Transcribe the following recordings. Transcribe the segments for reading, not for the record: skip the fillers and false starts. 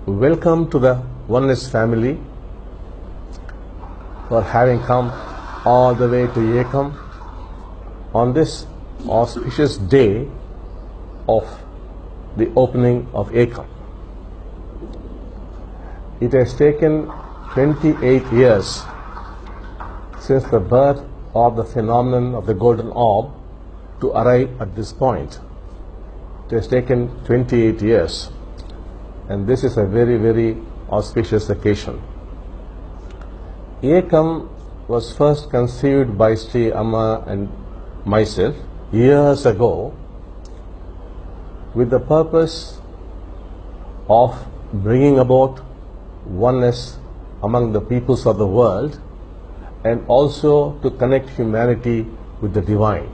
welcome to the Oneness family for having come all the way to Ekam on this auspicious day of the opening of Ekam. It has taken 28 years since the birth of the phenomenon of the golden orb to arrive at this point. It has taken 28 years, and this is a very, very auspicious occasion. Ekam was first conceived by Sri Amma and myself years ago with the purpose of bringing about oneness among the peoples of the world and also to connect humanity with the divine.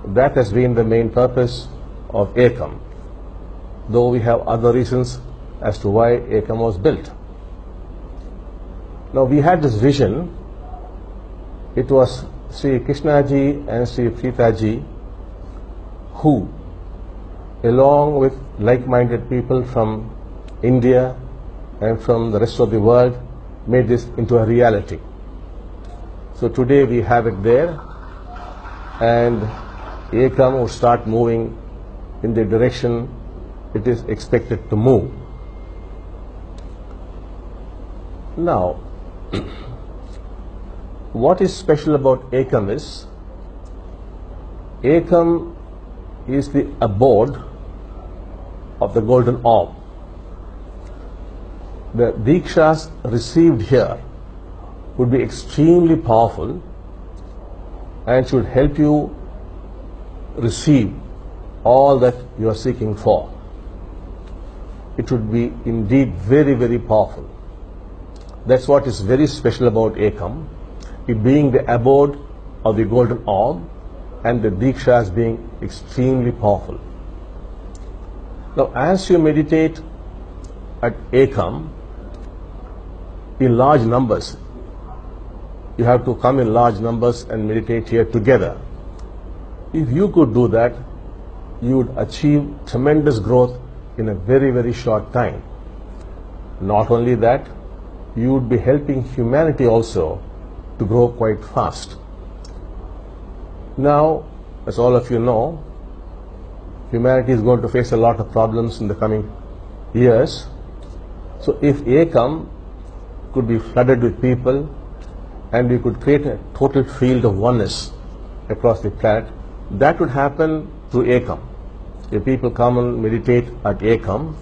That has been the main purpose of Ekam, though we have other reasons as to why Ekam was built. Now we had this vision. It was Sri Krishnaji and Sri Pritaji who, along with like-minded people from India and from the rest of the world, made this into a reality. So today we have it there, and Ekam will start moving in the direction it is expected to move. Now, what is special about Ekam is the abode of the golden orb. The Dikshas received here would be extremely powerful and should help you receive all that you are seeking for. It would be indeed very, very powerful. That's what is very special about Ekam, it being the abode of the golden orb and the Dikshas being extremely powerful. Now, as you meditate at Ekam in large numbers, you have to come in large numbers and meditate here together. If you could do that, you would achieve tremendous growth in a very, very short time. Not only that, you would be helping humanity also to grow quite fast. Now, as all of you know, humanity is going to face a lot of problems in the coming years. So if Ekam could be flooded with people and we could create a total field of oneness across the planet, that would happen through Ekam. If people come and meditate at Ekam,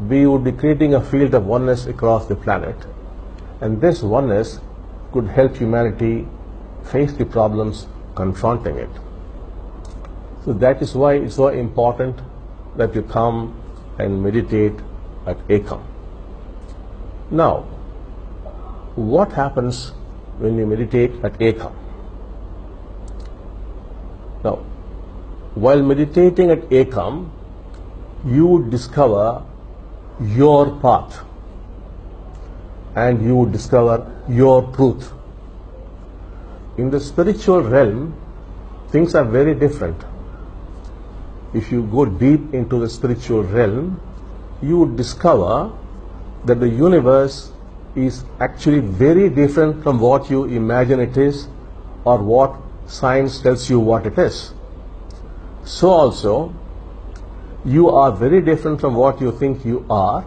we would be creating a field of oneness across the planet, and this oneness could help humanity face the problems confronting it. So that is why it's so important that you come and meditate at Ekam. Now, what happens when you meditate at Ekam? Now, while meditating at Ekam, you would discover your path and you would discover your truth. In the spiritual realm, things are very different. If you go deep into the spiritual realm, you would discover that the universe is actually very different from what you imagine it is or what science tells you what it is. So also, you are very different from what you think you are,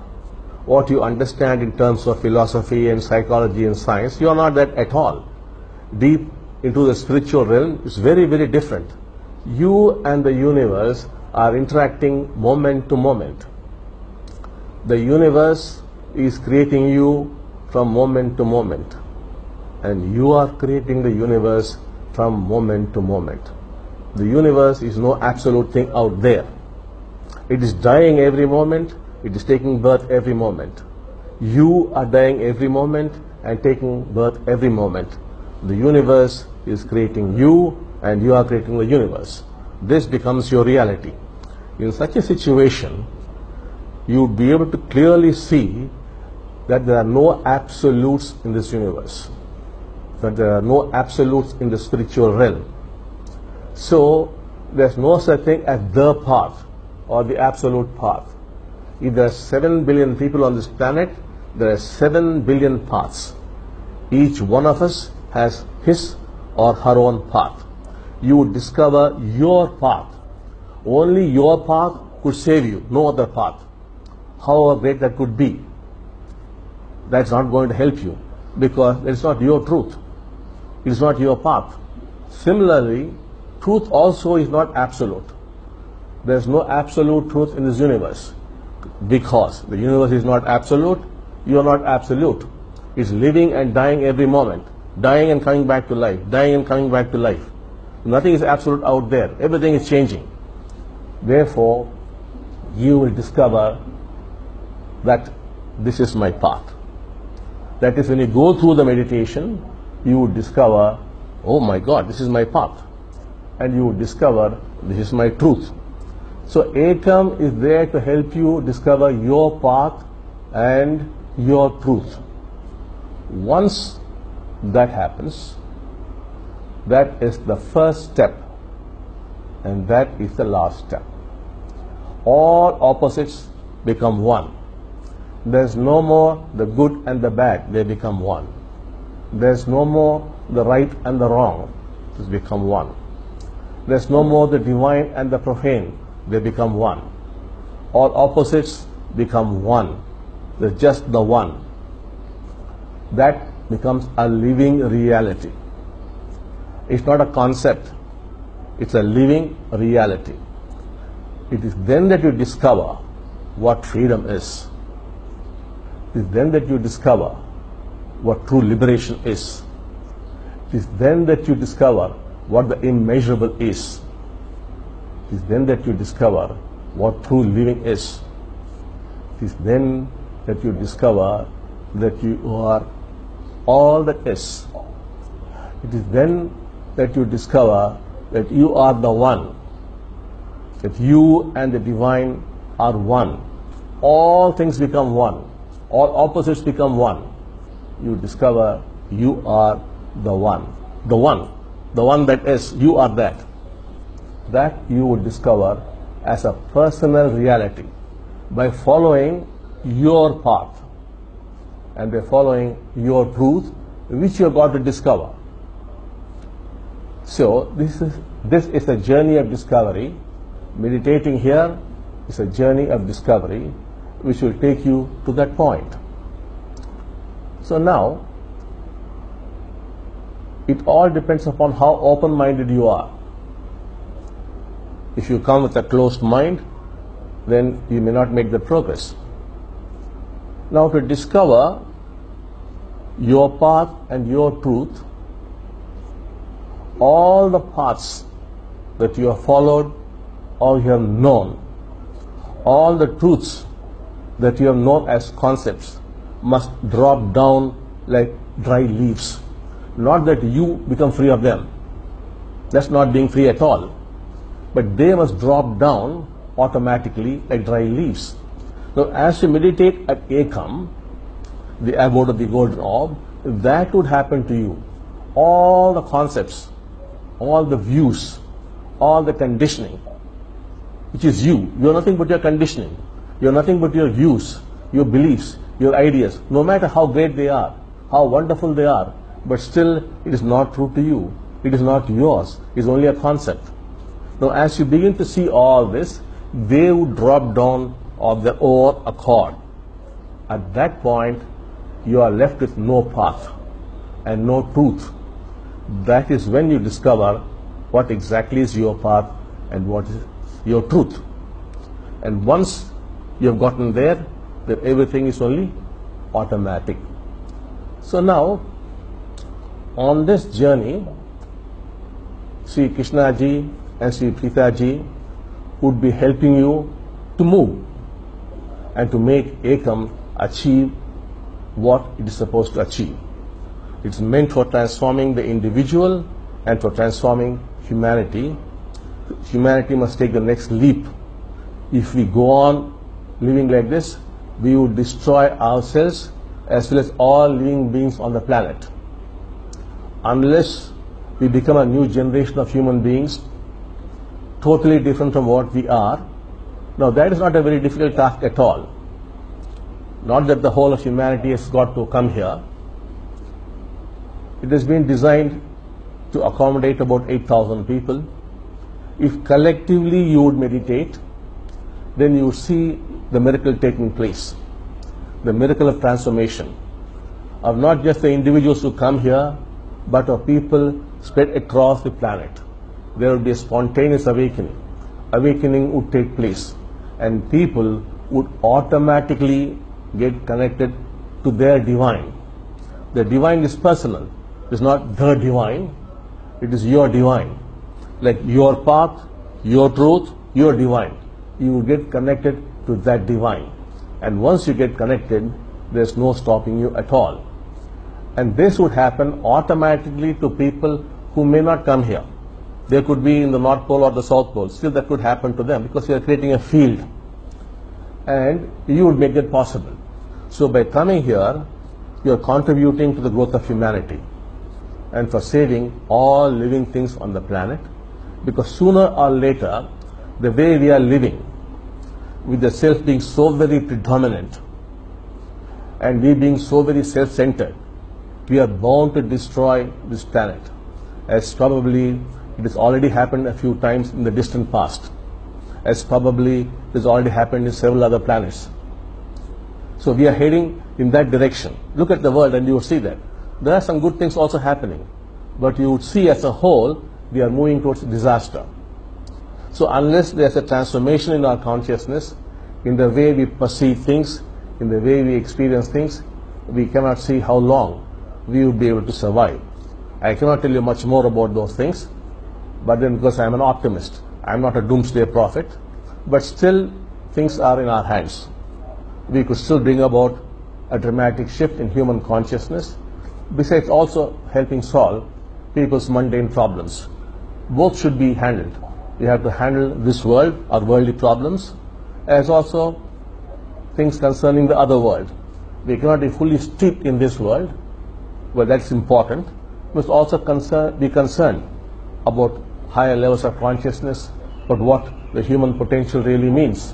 what you understand in terms of philosophy and psychology and science. You are not that at all. Deep into the spiritual realm is very, very different. You and the universe are interacting moment to moment. The universe is creating you from moment to moment, and you are creating the universe from moment to moment. The universe is no absolute thing out there. It is dying every moment, it is taking birth every moment. You are dying every moment and taking birth every moment. The universe is creating you and you are creating the universe. This becomes your reality. In such a situation, you would be able to clearly see that there are no absolutes in this universe, that there are no absolutes in the spiritual realm. So there's no such thing as the path or the absolute path. If there are 7 billion people on this planet, there are 7 billion paths. Each one of us has his or her own path. You would discover your path. Only your path could save you, no other path. However great that could be, that's not going to help you, because it's not your truth. It is not your path. Similarly, truth also is not absolute. There is no absolute truth in this universe. Because the universe is not absolute, you are not absolute. It's living and dying every moment. Dying and coming back to life. Dying and coming back to life. Nothing is absolute out there. Everything is changing. Therefore, you will discover that this is my path. That is, when you go through the meditation, you would discover, oh my God, this is my path. And you would discover, this is my truth. So Ekam is there to help you discover your path and your truth. Once that happens, that is the first step, and that is the last step. All opposites become one. There's no more the good and the bad, they become one. There's no more the right and the wrong, they become one. There's no more the divine and the profane, they become one. All opposites become one. There's just the one. That becomes a living reality. It's not a concept, it's a living reality. It is then that you discover what freedom is. It is then that you discover what true liberation is. It is then that you discover what the immeasurable is. It is then that you discover what true living is. It is then that you discover that you are all that is. It is then that you discover that you are the one, that you and the divine are one. All things become one. All opposites become one. You discover you are the one. The one that is, you are that. That you would discover as a personal reality by following your path and by following your truth, which you have got to discover. So this is a journey of discovery. Meditating here is a journey of discovery which will take you to that point. So now, it all depends upon how open-minded you are. If you come with a closed mind, then you may not make the progress. Now, to discover your path and your truth, all the paths that you have followed or you have known, all the truths that you have known as concepts must drop down like dry leaves. Not that you become free of them. That's not being free at all. But they must drop down automatically like dry leaves. Now, as you meditate at Ekam, the abode of the golden orb, that would happen to you. All the concepts, all the views, all the conditioning, which is you. You are nothing but your conditioning. You are nothing but your views, your beliefs, your ideas, no matter how great they are, how wonderful they are, but still it is not true to you. It is not yours. It is only a concept. Now, as you begin to see all this, they would drop down of their own accord. At that point, you are left with no path and no truth. That is when you discover what exactly is your path and what is your truth. And once you have gotten there, then everything is only automatic. So now, on this journey, Sri Krishna ji and Sri Prita ji would be helping you to move and to make Ekam achieve what it is supposed to achieve. It's meant for transforming the individual and for transforming humanity. Humanity must take the next leap. If we go on living like this, we would destroy ourselves as well as all living beings on the planet. Unless we become a new generation of human beings, totally different from what we are. Now, that is not a very difficult task at all. Not that the whole of humanity has got to come here. It has been designed to accommodate about 8,000 people. If collectively you would meditate, then you would see the miracle taking place, the miracle of transformation, of not just the individuals who come here, but of people spread across the planet. There would be a spontaneous awakening. Awakening would take place, and people would automatically get connected to their divine. The divine is personal. It is not the divine. It is your divine. Like your path, your truth, your divine. You will get connected to that divine. And once you get connected, there's no stopping you at all. And this would happen automatically to people who may not come here. They could be in the North Pole or the South Pole. Still that could happen to them because you are creating a field. And you would make it possible. So by coming here, you are contributing to the growth of humanity and for saving all living things on the planet. Because sooner or later, the way we are living, with the self being so very predominant and we being so very self-centered, we are bound to destroy this planet, as probably it has already happened a few times in the distant past, as probably it has already happened in several other planets. So we are heading in that direction. Look at the world and you will see that. There are some good things also happening, but you would see as a whole, we are moving towards disaster. So unless there is a transformation in our consciousness, in the way we perceive things, in the way we experience things, we cannot see how long we will be able to survive. I cannot tell you much more about those things, but then because I am an optimist, I am not a doomsday prophet, but still things are in our hands. We could still bring about a dramatic shift in human consciousness, besides also helping solve people's mundane problems. Both should be handled. We have to handle this world, our worldly problems, as also things concerning the other world. We cannot be fully steeped in this world, but that's important. We must also be concerned about higher levels of consciousness, but what the human potential really means.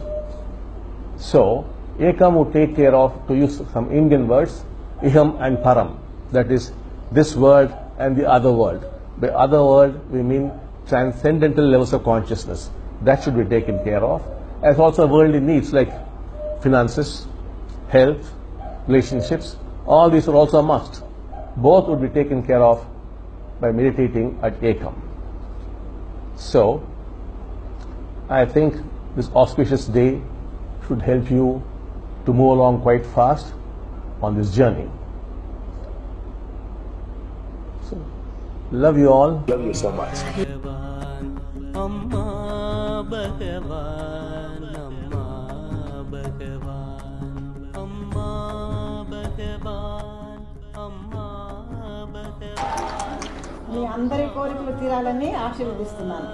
So, Ekam would take care of, to use some Indian words, Iham and Param, that is, this world and the other world. By other world, we mean transcendental levels of consciousness. That should be taken care of, as also worldly needs like finances, health, relationships. All these are also a must. Both would be taken care of by meditating at Ekam. So, I think this auspicious day should help you to move along quite fast on this journey. So, love you all. Love you so much. Amma Bhagavan, Amma Bhagavan, Amma Bhagavan, Amma Bhagavan. మీ అందరి కోరికలు తీరాలని ఆశీర్వదిస్తున్నాను.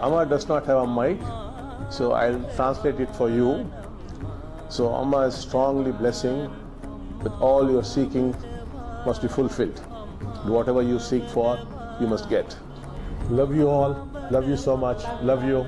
Amma does not have a mic, so I'll translate it for you. So Amma is strongly blessing that all your seeking must be fulfilled. Whatever you seek for, you must get. Love you all. Love you so much. Love you.